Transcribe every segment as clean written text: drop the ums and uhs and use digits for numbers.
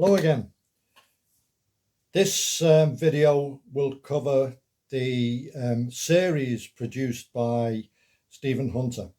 Hello again. This video will cover the series produced by Stephen Hunter.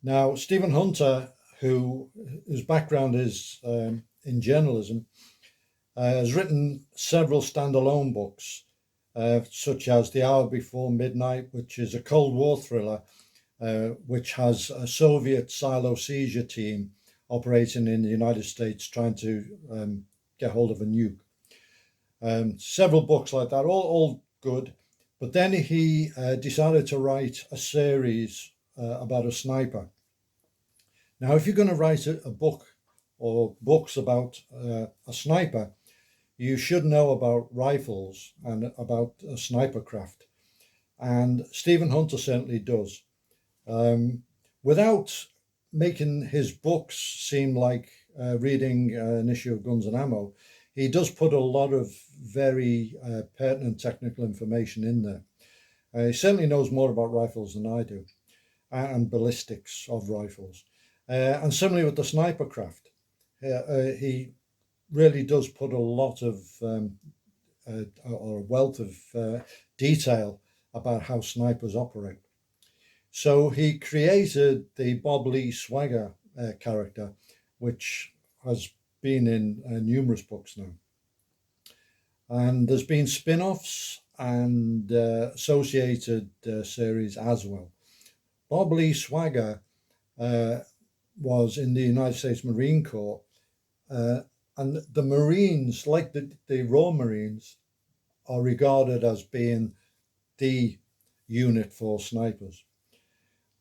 Now, Stephen Hunter, whose background is in journalism, has written several standalone books, such as The Hour Before Midnight, which is a Cold War thriller, which has a Soviet silo seizure team operating in the United States trying to get hold of a nuke. Several books like that, all good. But then he decided to write a series about a sniper. Now, if you're going to write a book or books about a sniper, you should know about rifles and about sniper craft. And Stephen Hunter certainly does. Without making his books seem like reading an issue of Guns and Ammo, he does put a lot of very pertinent technical information in there. He certainly knows more about rifles than I do, and ballistics of rifles. And similarly with the sniper craft, he really does put a lot of or a wealth of detail about how snipers operate. So he created the Bob Lee Swagger character, which has been in numerous books now. And there's been spin-offs and associated series as well. Bob Lee Swagger was in the United States Marine Corps, and the Marines, like the Royal Marines, are regarded as being the unit for snipers.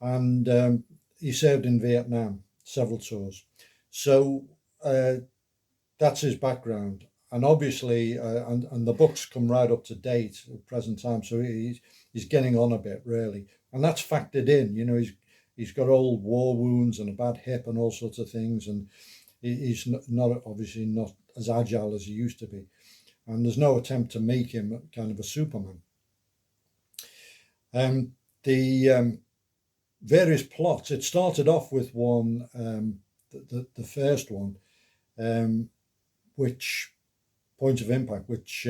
And he served in Vietnam, several tours. So that's his background. And obviously, and the books come right up to date at present time. So he's getting on a bit, really. And that's factored in. You know, he's got old war wounds and a bad hip and all sorts of things. And he's not obviously not as agile as he used to be. And there's no attempt to make him kind of a Superman. The various plots. It started off with one, the first one, which Point of Impact, which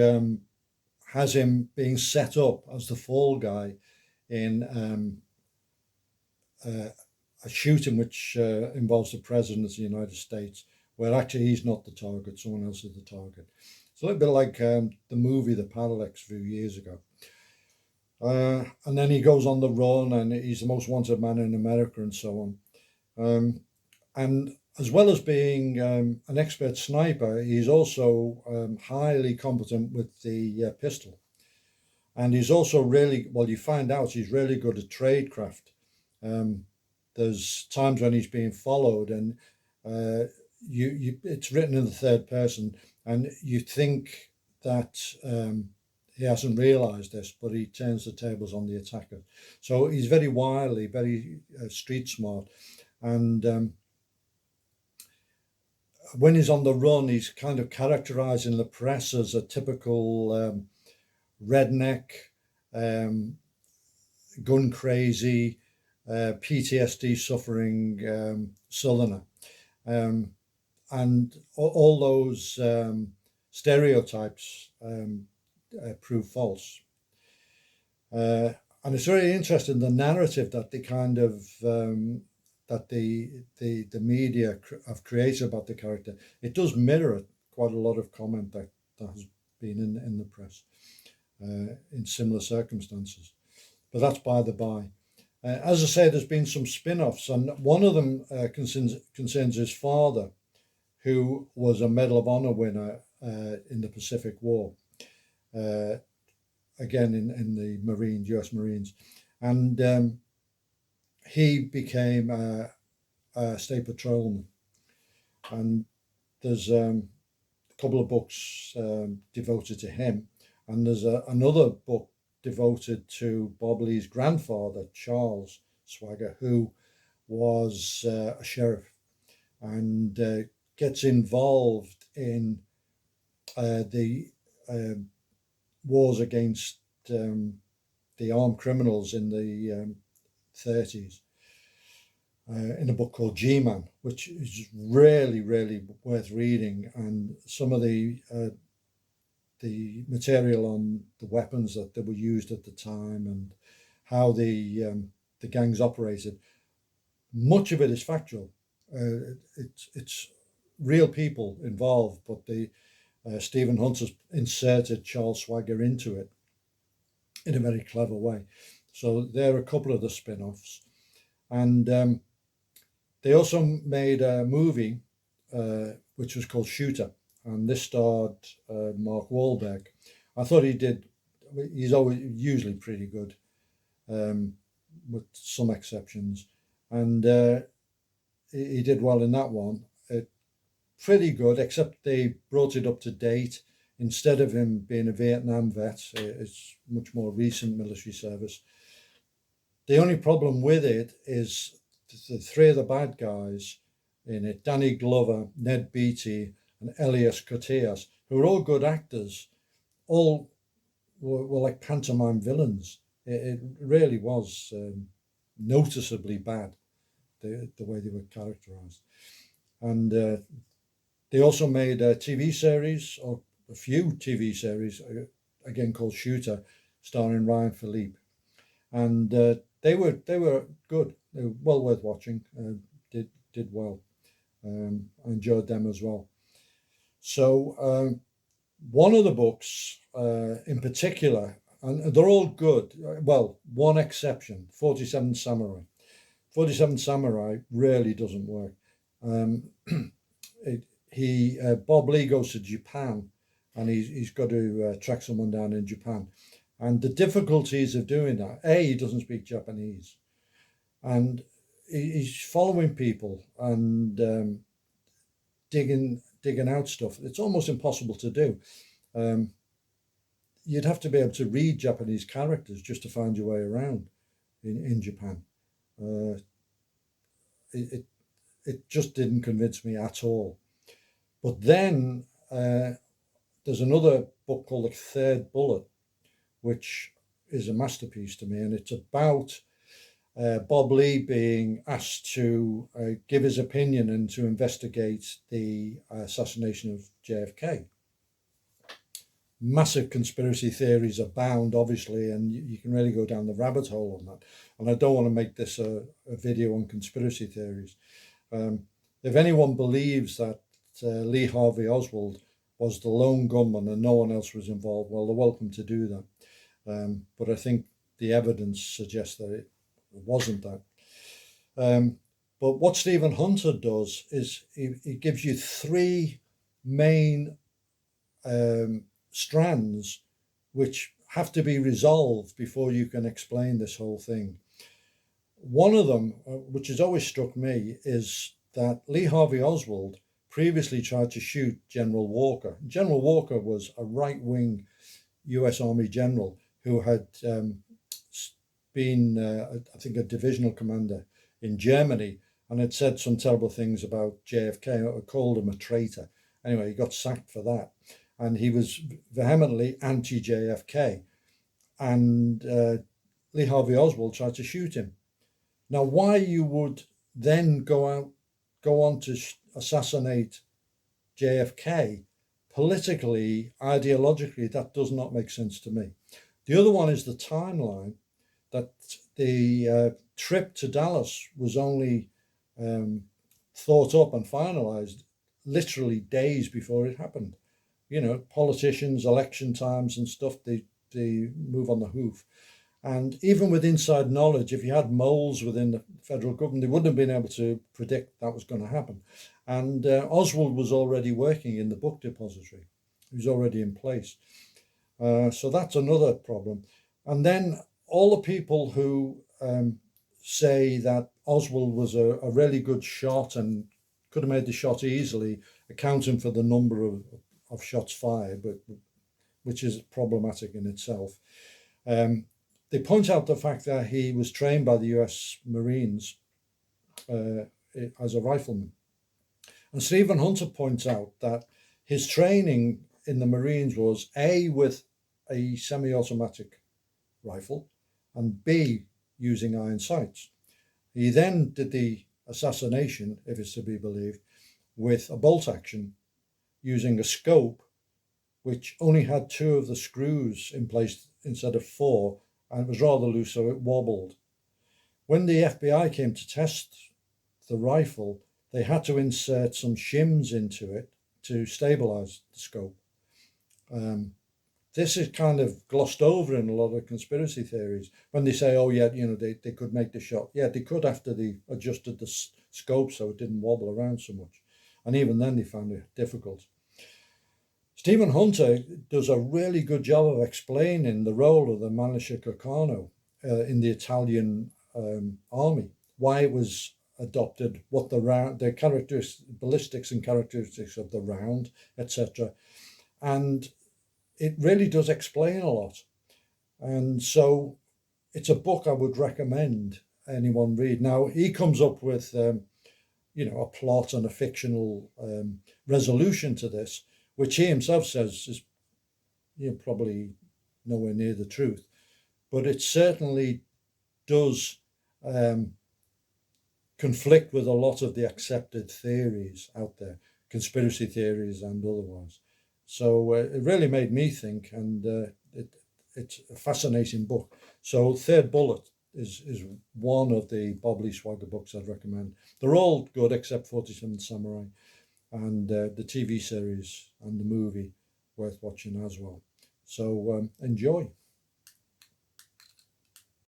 has him being set up as the fall guy in a shooting which involves the President of the United States, where actually he's not the target, someone else is the target. It's a little bit like the movie The Parallax a few years ago. And then he goes on the run, and he's the most wanted man in America, and so on. And as well as being an expert sniper, he's also highly competent with the pistol. And he's also really, well, you find out he's really good at tradecraft. There's times when he's being followed, and it's written in the third person, and you think that he hasn't realised this, but he turns the tables on the attacker. So he's very wily, very street smart. And when he's on the run, he's kind of characterised in the press as a typical redneck, gun crazy, PTSD suffering Southerner. And all those stereotypes prove false. And it's very interesting, the narrative that they kind of that the media have created about the character. It does mirror quite a lot of comment that has been in the press in similar circumstances. But that's by the by. As I say, there's been some spin-offs, and one of them concerns his father, who was a Medal of Honor winner in the Pacific War. Again, in the Marines, US Marines. And he became a state patrolman. And there's a couple of books devoted to him. And there's another book devoted to Bob Lee's grandfather, Charles Swagger, who was a sheriff, and gets involved in the wars against the armed criminals in the 30s. in a book called G-Man, which is really, really worth reading. And some of the material on the weapons that were used at the time and how the gangs operated. Much of it is factual. It's real people involved, but the Stephen Hunter's inserted Charles Swagger into it in a very clever way. So there are a couple of the spin-offs, and they also made a movie which was called Shooter, and this starred Mark Wahlberg. I thought he did. He's always usually pretty good, with some exceptions, and he did well in that one. Pretty good, except they brought it up to date. Instead of him being a Vietnam vet, it's much more recent military service. The only problem with it is the three of the bad guys in it, Danny Glover, Ned Beatty, and Elias Koteas, who are all good actors, all were like pantomime villains. It really was noticeably bad, the way they were characterized. And they also made a TV series, or a few TV series, again called Shooter, starring Ryan Philippe. And they were good. They were well worth watching. Did well. I enjoyed them as well. So one of the books in particular, and they're all good. Well, one exception: 47 Samurai. 47 Samurai really doesn't work. Bob Lee goes to Japan, and he's got to track someone down in Japan. And the difficulties of doing that: he doesn't speak Japanese, and he's following people and digging out stuff. It's almost impossible to do. You'd have to be able to read Japanese characters just to find your way around in Japan. It just didn't convince me at all. But then there's another book called The Third Bullet, which is a masterpiece to me, and it's about Bob Lee being asked to give his opinion and to investigate the assassination of JFK. Massive conspiracy theories abound, obviously, and you can really go down the rabbit hole on that. And I don't want to make this a video on conspiracy theories. If anyone believes that Lee Harvey Oswald was the lone gunman and no one else was involved, well, they're welcome to do that. But I think the evidence suggests that it wasn't that. But what Stephen Hunter does is he gives you three main strands which have to be resolved before you can explain this whole thing. One of them, which has always struck me, is that Lee Harvey Oswald previously tried to shoot General Walker. General Walker was a right-wing US Army general who had been, I think, a divisional commander in Germany, and had said some terrible things about JFK, or called him a traitor. Anyway, he got sacked for that. And he was vehemently anti-JFK. And Lee Harvey Oswald tried to shoot him. Now, why you would then go on to assassinate JFK, politically, ideologically, that does not make sense to me. The other one is the timeline, that the trip to Dallas was only thought up and finalized literally days before it happened. You know, politicians, election times and stuff, they move on the hoof. And even with inside knowledge, if you had moles within the federal government, they wouldn't have been able to predict that was going to happen. And Oswald was already working in the book depository. He was already in place. So that's another problem. And then all the people who say that Oswald was a really good shot and could have made the shot easily, accounting for the number of shots fired, but which is problematic in itself. They point out the fact that he was trained by the US Marines as a rifleman. And Stephen Hunter points out that his training in the Marines was A, with a semi-automatic rifle, and B, using iron sights. He then did the assassination, if it's to be believed, with a bolt action using a scope which only had 2 of the screws in place instead of 4, and it was rather loose, so it wobbled. When the FBI came to test the rifle, they had to insert some shims into it to stabilize the scope. This is kind of glossed over in a lot of conspiracy theories when they say, oh, yeah, they could make the shot. Yeah, they could after they adjusted the scope so it didn't wobble around so much. And even then they found it difficult. Stephen Hunter does a really good job of explaining the role of the Militia Carcano in the Italian army, why it was adopted, what the characteristics, ballistics and characteristics of the round, etc. And it really does explain a lot. And so it's a book I would recommend anyone read. Now, he comes up with, a plot and a fictional resolution to this, which he himself says is probably nowhere near the truth. But it certainly does conflict with a lot of the accepted theories out there, conspiracy theories and otherwise. So it really made me think, and it's a fascinating book. So Third Bullet is one of the Bob Lee Swagger books I'd recommend. They're all good except 47 Samurai, and the TV series and the movie worth watching as well. So enjoy.